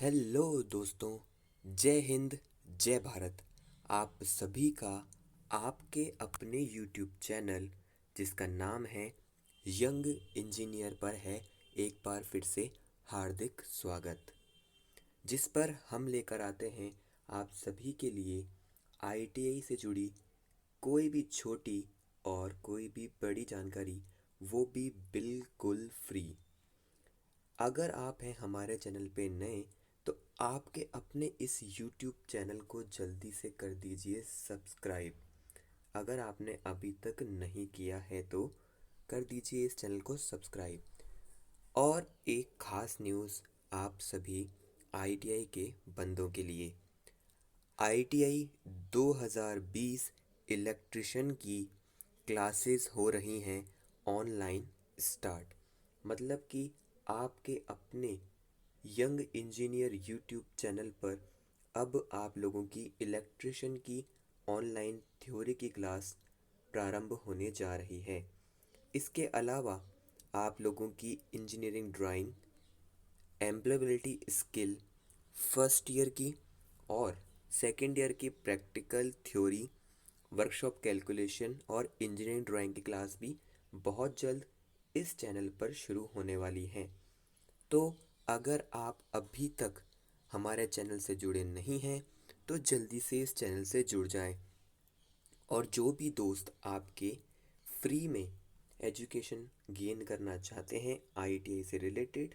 Hello दोस्तों, जय हिंद, जय भारत। आप सभी का आपके अपने यूट्यूब चैनल जिसका नाम है यंग इंजीनियर पर है एक बार फिर से हार्दिक स्वागत। जिस पर हम लेकर आते हैं आप सभी के लिए आईटीआई से जुड़ी कोई भी छोटी और कोई भी बड़ी जानकारी, वो भी बिल्कुल फ्री। अगर आप हैं हमारे चैनल पे नए तो आपके अपने इस YouTube चैनल को जल्दी से कर दीजिए सब्सक्राइब। अगर आपने अभी तक नहीं किया है तो कर दीजिए इस चैनल को सब्सक्राइब। और एक ख़ास न्यूज़ आप सभी आईटीआई के बंदों के लिए। आईटीआई 2020 इलेक्ट्रिशियन की क्लासेस हो रही हैं ऑनलाइन स्टार्ट। मतलब कि आपके अपने यंग इंजीनियर यूट्यूब चैनल पर अब आप लोगों की इलेक्ट्रिशियन की ऑनलाइन थ्योरी की क्लास प्रारंभ होने जा रही है। इसके अलावा आप लोगों की engineering drawing, employability skill first year की और सेकेंड ईयर की प्रैक्टिकल थ्योरी, वर्कशॉप कैलकुलेशन और इंजीनियरिंग ड्राइंग की क्लास भी बहुत जल्द इस चैनल पर शुरू होने वाली हैं। तो अगर आप अभी तक हमारे चैनल से जुड़े नहीं हैं तो जल्दी से इस चैनल से जुड़ जाएं। और जो भी दोस्त आपके फ्री में एजुकेशन गेन करना चाहते हैं आईटीआई से रिलेटेड,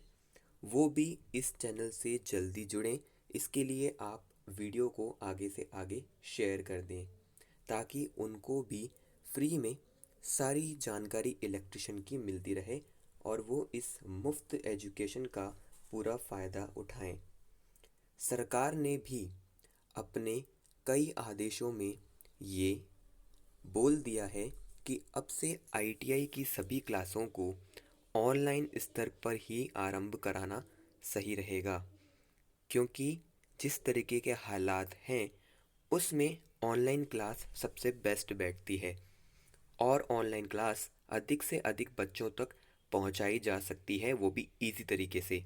वो भी इस चैनल से जल्दी जुड़ें। इसके लिए आप वीडियो को आगे से आगे शेयर कर दें ताकि उनको भी फ्री में सारी जानकारी इलेक्ट्रिशियन की मिलती रहे और वो इस मुफ्त एजुकेशन का पूरा फ़ायदा उठाएं। सरकार ने भी अपने कई आदेशों में ये बोल दिया है कि अब से आईटीआई की सभी क्लासों को ऑनलाइन स्तर पर ही आरंभ कराना सही रहेगा, क्योंकि जिस तरीके के हालात हैं उसमें ऑनलाइन क्लास सबसे बेस्ट बैठती है और ऑनलाइन क्लास अधिक से अधिक बच्चों तक पहुंचाई जा सकती है, वो भी इजी तरीके से।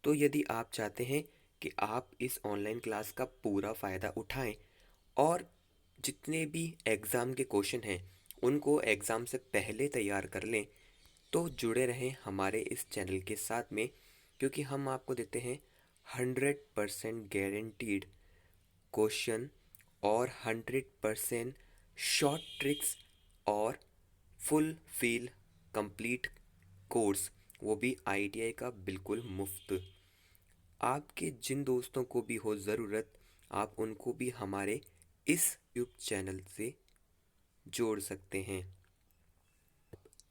तो यदि आप चाहते हैं कि आप इस ऑनलाइन क्लास का पूरा फ़ायदा उठाएं और जितने भी एग्ज़ाम के क्वेश्चन हैं उनको एग्ज़ाम से पहले तैयार कर लें, तो जुड़े रहें हमारे इस चैनल के साथ में, क्योंकि हम आपको देते हैं 100% गारंटीड क्वेश्चन और 100% शॉर्ट ट्रिक्स और फुल फील कंप्लीट कोर्स, वो भी आईटीआई का बिल्कुल मुफ्त। आपके जिन दोस्तों को भी हो ज़रूरत आप उनको भी हमारे इस यूट्यूब चैनल से जोड़ सकते हैं,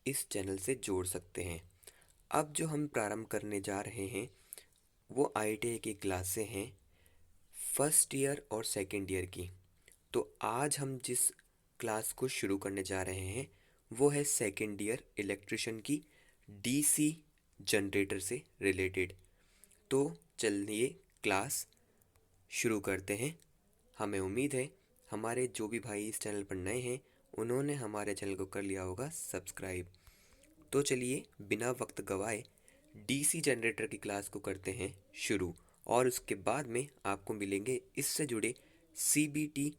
इस चैनल से जोड़ सकते हैं। अब जो हम प्रारंभ करने जा रहे हैं वो आईटीआई की क्लासें हैं फर्स्ट ईयर और सेकंड ईयर की। तो आज हम जिस क्लास को शुरू करने जा रहे हैं वो है सेकंड ईयर इलेक्ट्रिशियन की डीसी जनरेटर से रिलेटेड। तो चलिए क्लास शुरू करते हैं। हमें उम्मीद है हमारे जो भी भाई इस चैनल पर नए हैं उन्होंने हमारे चैनल को कर लिया होगा सब्सक्राइब। तो चलिए बिना वक्त गवाए डीसी जनरेटर की क्लास को करते हैं शुरू, और उसके बाद में आपको मिलेंगे इससे जुड़े CBT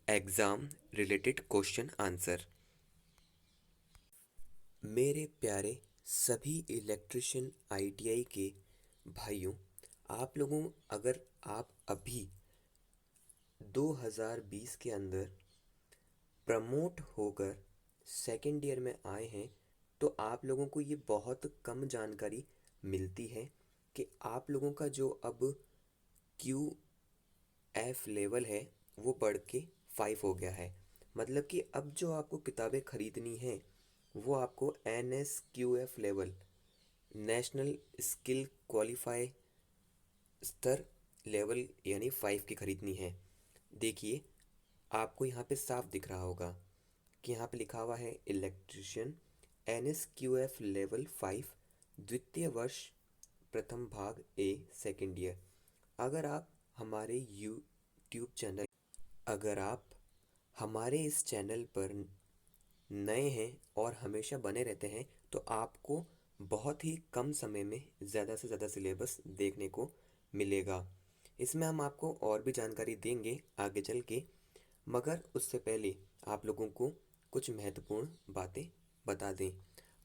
exam related question answer. मेरे प्यारे सभी इलेक्ट्रिशियन आईटीआई के भाइयों, आप लोगों, अगर आप अभी 2020 के अंदर प्रमोट होकर सेकेंड ईयर में आए हैं तो आप लोगों को ये बहुत कम जानकारी मिलती है कि आप लोगों का जो अब क्यू एफ लेवल है वो बढ़ के 5 हो गया है। मतलब कि अब जो आपको किताबें ख़रीदनी हैं वो आपको N S Q F level, national skill qualify स्तर लेवल यानी 5 की ख़रीदनी है। देखिए आपको यहाँ पे साफ दिख रहा होगा कि यहाँ पे लिखा हुआ है electrician N S Q F level 5 द्वितीय वर्ष प्रथम भाग ए सेकेंड ईयर। अगर आप हमारे यूट्यूब चैनल अगर आप हमारे इस चैनल पर नए हैं और हमेशा बने रहते हैं तो आपको बहुत ही कम समय में ज़्यादा से ज़्यादा सिलेबस देखने को मिलेगा। इसमें हम आपको और भी जानकारी देंगे आगे चल के, मगर उससे पहले आप लोगों को कुछ महत्वपूर्ण बातें बता दें।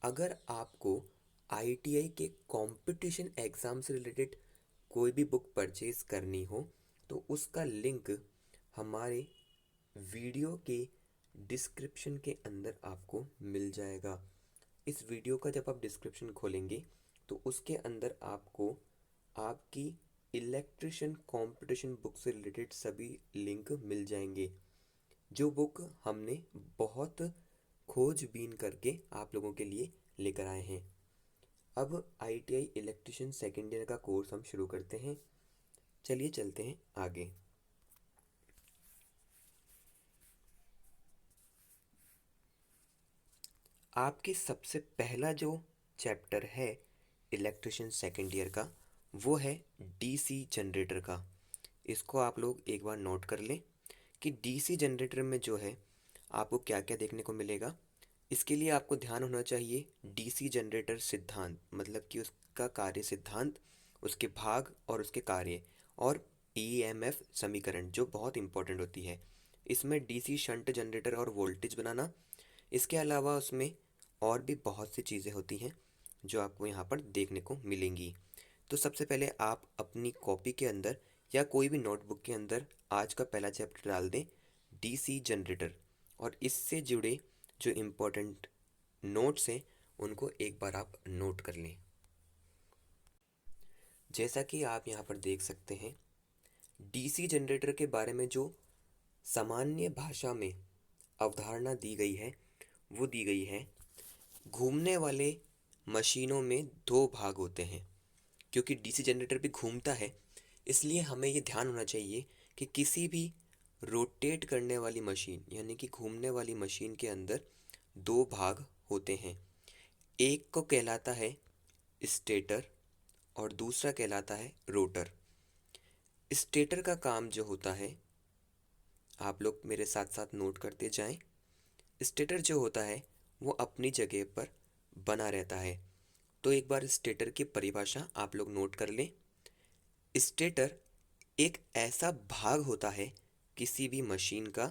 अगर आपको आईटीआई के कंपटीशन एग्ज़ाम से रिलेटेड कोई भी बुक परचेज करनी हो तो उसका लिंक हमारे वीडियो के डिस्क्रिप्शन के अंदर आपको मिल जाएगा। इस वीडियो का जब आप डिस्क्रिप्शन खोलेंगे तो उसके अंदर आपको आपकी इलेक्ट्रिशियन कंपटीशन बुक से रिलेटेड सभी लिंक मिल जाएंगे, जो बुक हमने बहुत खोजबीन करके आप लोगों के लिए लेकर आए हैं। अब आईटीआई इलेक्ट्रिशियन सेकेंड ईयर का कोर्स हम शुरू करते हैं। चलिए चलते हैं आगे। आपके सबसे पहला जो चैप्टर है इलेक्ट्रिशियन सेकेंड ईयर का, वो है डीसी जनरेटर का। इसको आप लोग एक बार नोट कर लें कि डीसी जनरेटर में जो है आपको क्या क्या देखने को मिलेगा। इसके लिए आपको ध्यान होना चाहिए डीसी जनरेटर सिद्धांत, मतलब कि उसका कार्य सिद्धांत, उसके भाग और उसके कार्य, और ईएमएफ समीकरण जो बहुत इंपॉर्टेंट होती है। इसमें डीसी शंट जनरेटर और वोल्टेज बनाना, इसके अलावा उसमें और भी बहुत सी चीज़ें होती हैं जो आपको यहाँ पर देखने को मिलेंगी। तो सबसे पहले आप अपनी कॉपी के अंदर या कोई भी नोटबुक के अंदर आज का पहला चैप्टर डाल दें, डीसी जनरेटर, और इससे जुड़े जो इम्पोर्टेंट नोट्स हैं उनको एक बार आप नोट कर लें। जैसा कि आप यहाँ पर देख सकते हैं, डीसी जनरेटर के बारे में जो सामान्य भाषा में अवधारणा दी गई है वो दी गई है, घूमने वाले मशीनों में दो भाग होते हैं। क्योंकि डीसी जनरेटर भी घूमता है, इसलिए हमें ये ध्यान होना चाहिए कि किसी भी रोटेट करने वाली मशीन यानी कि घूमने वाली मशीन के अंदर दो भाग होते हैं। एक को कहलाता है स्टेटर और दूसरा कहलाता है रोटर। स्टेटर का काम जो होता है, आप लोग मेरे साथ साथ नोट करते जाएं। स्टेटर जो होता है वो अपनी जगह पर बना रहता है। तो एक बार स्टेटर की परिभाषा आप लोग नोट कर लें। स्टेटर एक ऐसा भाग होता है किसी भी मशीन का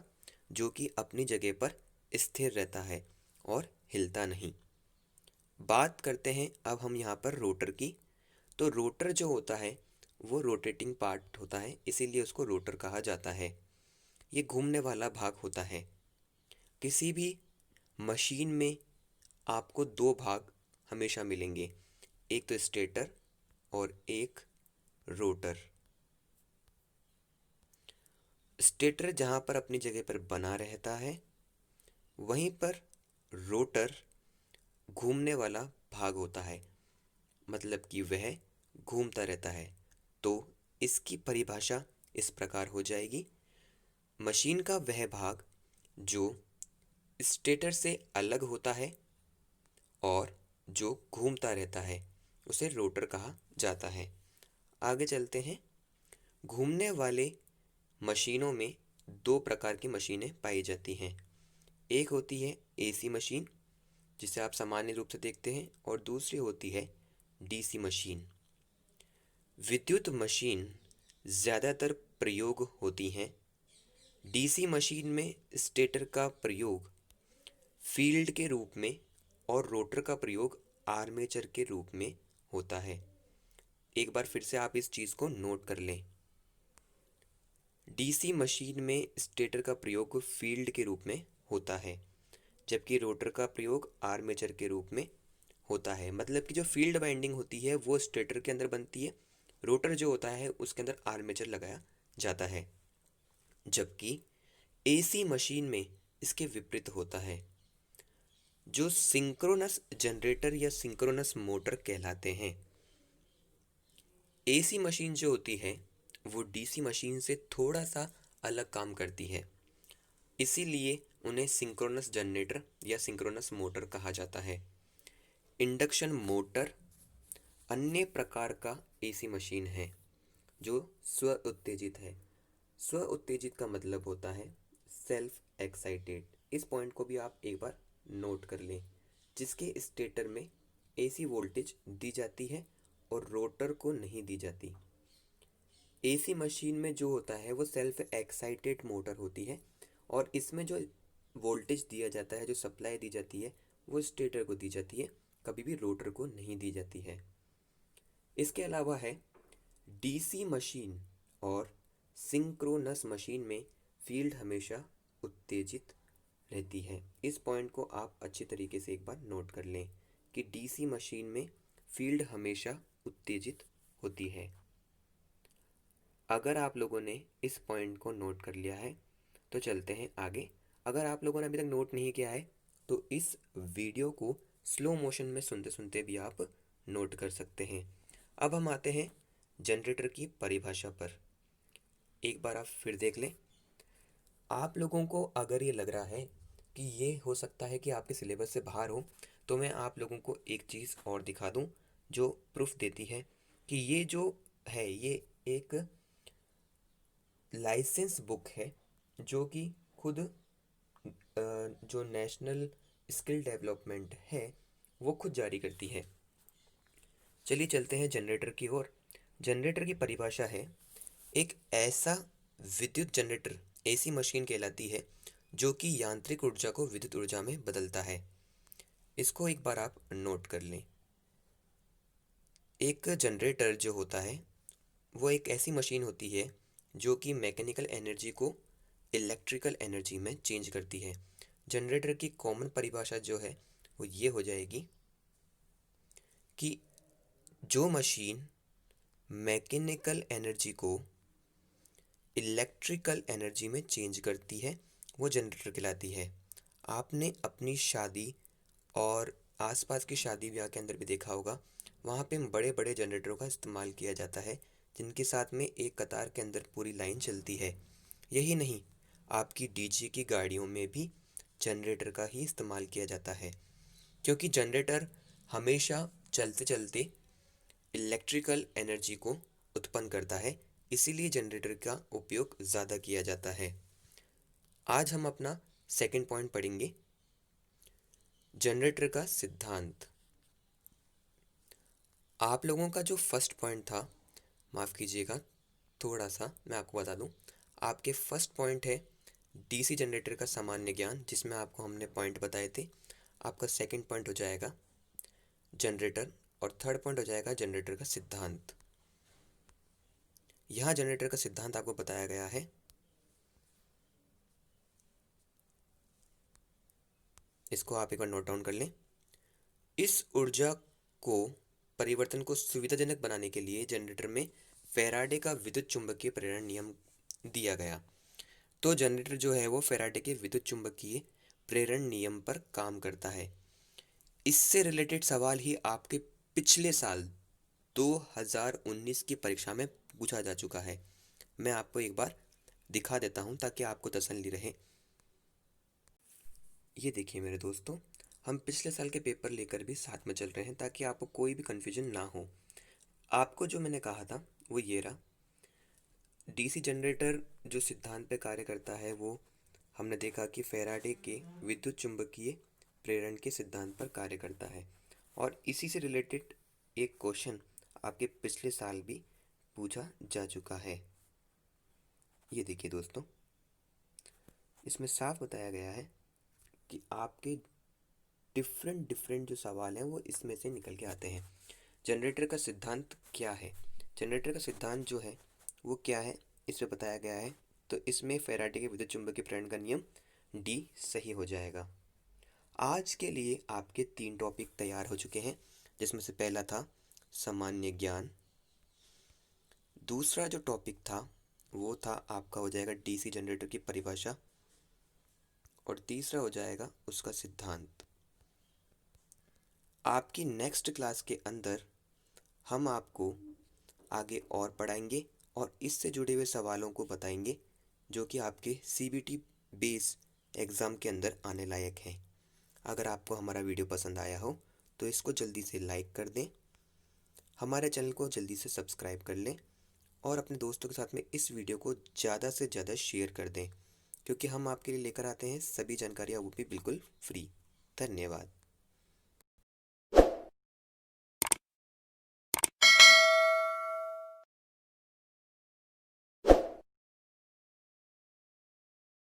जो कि अपनी जगह पर स्थिर रहता है और हिलता नहीं। बात करते हैं अब हम यहाँ पर रोटर की। तो रोटर जो होता है वो रोटेटिंग पार्ट होता है, इसीलिए उसको रोटर कहा जाता है। ये घूमने वाला भाग होता है। किसी भी मशीन में आपको दो भाग हमेशा मिलेंगे, एक तो स्टेटर और एक रोटर। स्टेटर जहाँ पर अपनी जगह पर बना रहता है, वहीं पर रोटर घूमने वाला भाग होता है, मतलब कि वह घूमता रहता है। तो इसकी परिभाषा इस प्रकार हो जाएगी, मशीन का वह भाग जो स्टेटर से अलग होता है और जो घूमता रहता है उसे रोटर कहा जाता है। आगे चलते हैं। घूमने वाले मशीनों में दो प्रकार की मशीनें पाई जाती हैं। एक होती है एसी मशीन, जिसे आप सामान्य रूप से देखते हैं, और दूसरी होती है डीसी मशीन। विद्युत मशीन ज़्यादातर प्रयोग होती हैं। डीसी मशीन में स्टेटर का प्रयोग फील्ड के रूप में और रोटर का प्रयोग आर्मेचर के रूप में होता है। एक बार फिर से आप इस चीज़ को नोट कर लें। डीसी मशीन में स्टेटर का प्रयोग फील्ड के रूप में होता है, जबकि रोटर का प्रयोग आर्मेचर के रूप में होता है। मतलब कि जो फील्ड वाइंडिंग होती है वो स्टेटर के अंदर बनती है, रोटर जो होता है उसके अंदर आर्मेचर लगाया जाता है। जबकि एसी मशीन में इसके विपरीत होता है, जो सिंक्रोनस जनरेटर या सिंक्रोनस मोटर कहलाते हैं। एसी मशीन जो होती है वो डीसी मशीन से थोड़ा सा अलग काम करती है, इसीलिए उन्हें सिंक्रोनस जनरेटर या सिंक्रोनस मोटर कहा जाता है। इंडक्शन मोटर अन्य प्रकार का एसी मशीन है जो स्व उत्तेजित है। स्व उत्तेजित का मतलब होता है सेल्फ एक्साइटेड। इस पॉइंट को भी आप एक बार नोट कर लें, जिसके स्टेटर में एसी वोल्टेज दी जाती है और रोटर को नहीं दी जाती। एसी मशीन में जो होता है वो सेल्फ एक्साइटेड मोटर होती है और इसमें जो वोल्टेज दिया जाता है, जो सप्लाई दी जाती है, वो स्टेटर को दी जाती है, कभी भी रोटर को नहीं दी जाती है। इसके अलावा है डीसी मशीन और सिंक्रोनस मशीन में फील्ड हमेशा उत्तेजित रहती है। इस पॉइंट को आप अच्छी तरीके से एक बार नोट कर लें कि डीसी मशीन में फील्ड हमेशा उत्तेजित होती है। अगर आप लोगों ने इस पॉइंट को नोट कर लिया है तो चलते हैं आगे। अगर आप लोगों ने अभी तक नोट नहीं किया है तो इस वीडियो को स्लो मोशन में सुनते सुनते भी आप नोट कर सकते हैं। अब हम आते हैं जनरेटर की परिभाषा पर। एक बार आप फिर देख लें। आप लोगों को अगर ये लग रहा है कि ये हो सकता है कि आपके सिलेबस से बाहर हो, तो मैं आप लोगों को एक चीज़ और दिखा दूं जो प्रूफ देती है कि ये जो है ये एक लाइसेंस बुक है जो कि खुद जो नेशनल स्किल डेवलपमेंट है वो खुद जारी करती है। चलिए चलते हैं जनरेटर की ओर। जनरेटर की परिभाषा है एक ऐसा विद्युत जनरेटर, एसी मशीन कहलाती है, जो कि यांत्रिक ऊर्जा को विद्युत ऊर्जा में बदलता है। इसको एक बार आप नोट कर लें। एक जनरेटर जो होता है वो एक ऐसी मशीन होती है जो कि मैकेनिकल एनर्जी को इलेक्ट्रिकल एनर्जी में चेंज करती है। जनरेटर की कॉमन परिभाषा जो है वो ये हो जाएगी कि जो मशीन मैकेनिकल एनर्जी को इलेक्ट्रिकल एनर्जी में चेंज करती है वो जनरेटर कहलाती है। आपने अपनी शादी और आसपास की शादी ब्याह के अंदर भी देखा होगा, वहाँ पे बड़े बड़े जनरेटरों का इस्तेमाल किया जाता है जिनके साथ में एक कतार के अंदर पूरी लाइन चलती है। यही नहीं, आपकी डीजे की गाड़ियों में भी जनरेटर का ही इस्तेमाल किया जाता है, क्योंकि जनरेटर हमेशा चलते चलते इलेक्ट्रिकल एनर्जी को उत्पन्न करता है, इसीलिए जनरेटर का उपयोग ज़्यादा किया जाता है। आज हम अपना सेकंड पॉइंट पढ़ेंगे, जनरेटर का सिद्धांत। आप लोगों का जो फर्स्ट पॉइंट था, माफ़ कीजिएगा थोड़ा सा मैं आपको बता दूं, आपके फर्स्ट पॉइंट है डीसी जनरेटर का सामान्य ज्ञान, जिसमें आपको हमने पॉइंट बताए थे। आपका सेकंड पॉइंट हो जाएगा जनरेटर और थर्ड पॉइंट हो जाएगा जनरेटर का सिद्धांत। यहाँ जनरेटर का सिद्धांत आपको बताया गया है। इसको आप एक बार नोट डाउन कर लें। इस ऊर्जा को परिवर्तन को सुविधाजनक बनाने के लिए जनरेटर में फैराडे का विद्युत चुंबकीय प्रेरण नियम दिया गया। तो जनरेटर जो है वो फैराडे के विद्युत चुंबकीय प्रेरण नियम पर काम करता है। इससे रिलेटेड सवाल ही आपके पिछले साल 2019 की परीक्षा में पूछा जा चुका है। मैं आपको एक बार दिखा देता हूं ताकि आपको तसल्ली रहे। ये देखिए मेरे दोस्तों, हम पिछले साल के पेपर लेकर भी साथ में चल रहे हैं ताकि आपको कोई भी कन्फ्यूजन ना हो। आपको जो मैंने कहा था वो ये रहा, डीसी जनरेटर जो सिद्धांत पे कार्य करता है वो हमने देखा कि फैराडे के विद्युत चुंबकीय प्रेरण के सिद्धांत पर कार्य करता है। और इसी से रिलेटेड एक क्वेश्चन आपके पिछले साल भी पूछा जा चुका है। ये देखिए दोस्तों, इसमें साफ बताया गया है कि आपके डिफरेंट डिफरेंट जो सवाल हैं वो इसमें से निकल के आते हैं। जनरेटर का सिद्धांत क्या है? जनरेटर का सिद्धांत जो है वो क्या है इसमें बताया गया है, तो इसमें फैराडे के विद्युत चुंबकीय प्रेरण का नियम डी सही हो जाएगा। आज के लिए आपके 3 टॉपिक तैयार हो चुके हैं, जिसमें से पहला था सामान्य ज्ञान, दूसरा जो टॉपिक था वो था आपका हो जाएगा डीसी जनरेटर की परिभाषा, और तीसरा हो जाएगा उसका सिद्धांत। आपकी नेक्स्ट क्लास के अंदर हम आपको आगे और पढ़ाएंगे और इससे जुड़े हुए सवालों को बताएंगे जो कि आपके सीबीटी बेस एग्ज़ाम के अंदर आने लायक हैं। अगर आपको हमारा वीडियो पसंद आया हो तो इसको जल्दी से लाइक कर दें, हमारे चैनल को जल्दी से सब्सक्राइब कर लें और अपने दोस्तों के साथ में इस वीडियो को ज़्यादा से ज़्यादा शेयर कर दें, क्योंकि हम आपके लिए लेकर आते हैं सभी जानकारियाँ वो भी बिल्कुल फ्री। धन्यवाद।